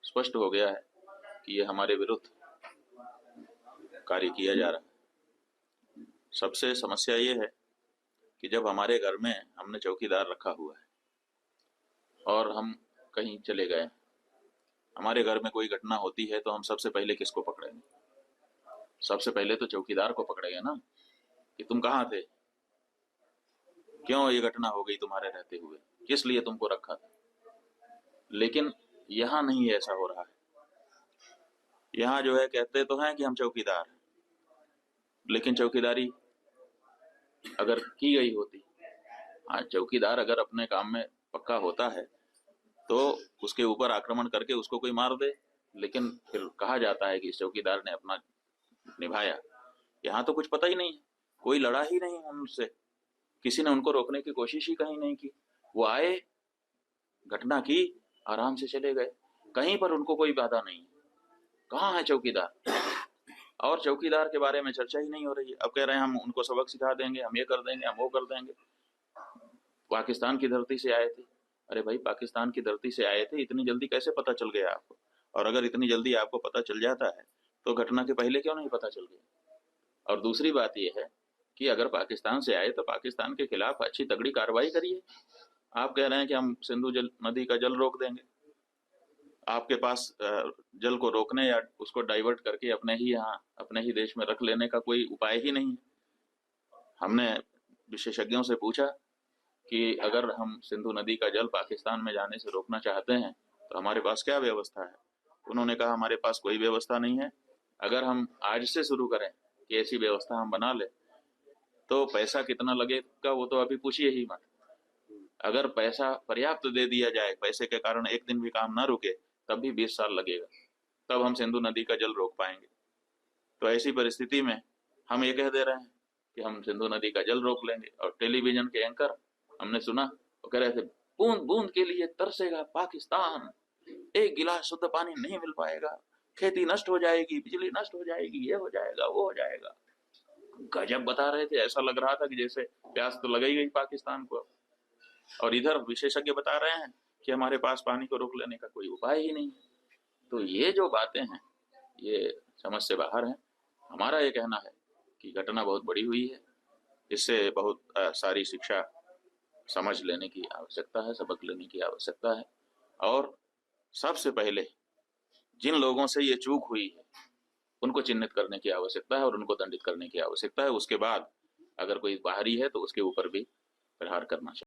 स्पष्ट हो गया है कि ये हमारे विरुद्ध कार्य किया जा रहा है। सबसे समस्या ये है कि जब हमारे घर में हमने चौकीदार रखा हुआ है और हम कहीं चले गए, हमारे घर में कोई घटना होती है तो हम सबसे पहले किसको पकड़ेंगे? सबसे पहले तो चौकीदार को पकड़ेंगे ना, कि तुम कहाँ थे, क्यों ये घटना हो गई तुम्हारे रहते हुए, किस लिए तुमको रखा था। लेकिन यहाँ नहीं ऐसा हो रहा है। यहाँ जो है कहते तो हैं कि हम चौकीदार हैं, लेकिन चौकीदारी अगर की गई होती, हाँ चौकीदार अगर अपने काम में पक्का होता है तो उसके ऊपर आक्रमण करके उसको कोई मार दे, लेकिन फिर कहा जाता है कि इस चौकीदार ने अपना निभाया। यहाँ तो कुछ पता ही नहीं है, कोई लड़ा ही नहीं उनसे, किसी ने उनको रोकने की कोशिश ही कहीं नहीं की। वो आए, घटना की, आराम से चले गए, कहीं पर उनको कोई बाधा नहीं। कहाँ है चौकीदार? और चौकीदार के बारे में चर्चा ही नहीं हो रही है। अब कह रहे हैं हम उनको सबक सिखा देंगे, हम ये कर देंगे, हम वो कर देंगे। पाकिस्तान की धरती से आए थे। अरे भाई, पाकिस्तान की धरती से आए थे, इतनी जल्दी कैसे पता चल गया आपको? और अगर इतनी जल्दी आपको पता चल जाता है तो घटना के पहले क्यों नहीं पता चल गया? और दूसरी बात यह है कि अगर पाकिस्तान से आए तो पाकिस्तान के खिलाफ अच्छी तगड़ी कार्रवाई करिए। आप कह रहे हैं कि हम सिंधु नदी का जल रोक देंगे। आपके पास जल को रोकने या उसको डाइवर्ट करके अपने ही यहाँ, अपने ही देश में रख लेने का कोई उपाय ही नहीं है। हमने विशेषज्ञों से पूछा कि अगर हम सिंधु नदी का जल पाकिस्तान में जाने से रोकना चाहते हैं तो हमारे पास क्या व्यवस्था है? उन्होंने कहा हमारे पास कोई व्यवस्था नहीं है। अगर हम आज से शुरू करें कि ऐसी व्यवस्था हम बना ले तो पैसा कितना लगेगा वो तो अभी पूछिए ही मत। अगर पैसा पर्याप्त दे दिया जाए, पैसे के कारण एक दिन भी काम ना रुके, तब भी 20 साल लगेगा, तब हम सिंधु नदी का जल रोक पाएंगे। तो ऐसी परिस्थिति में हम ये कह दे रहे हैं कि हम सिंधु नदी का जल रोक लेंगे। और टेलीविजन के एंकर हमने सुना, वो कह रहे थे बूंद बूंद के लिए तरसेगा पाकिस्तान, एक गिलास शुद्ध पानी नहीं मिल पाएगा, खेती नष्ट हो जाएगी, बिजली नष्ट हो जाएगी, ये हो जाएगा, वो हो जाएगा। गजब बता रहे थे, ऐसा लग रहा था कि जैसे प्यास तो लग ही गई पाकिस्तान को। और इधर विशेषज्ञ बता रहे हैं कि हमारे पास पानी को रोक लेने का कोई उपाय ही नहीं। तो ये जो बातें हैं ये समझ से बाहर हैं। हमारा ये कहना है कि घटना बहुत बड़ी हुई है, इससे बहुत सारी शिक्षा समझ लेने की आवश्यकता है, सबक लेने की आवश्यकता है। और सबसे पहले जिन लोगों से ये चूक हुई है उनको चिन्हित करने की आवश्यकता है और उनको दंडित करने की आवश्यकता है। उसके बाद अगर कोई बाहरी है तो उसके ऊपर भी प्रहार करना चाहिए।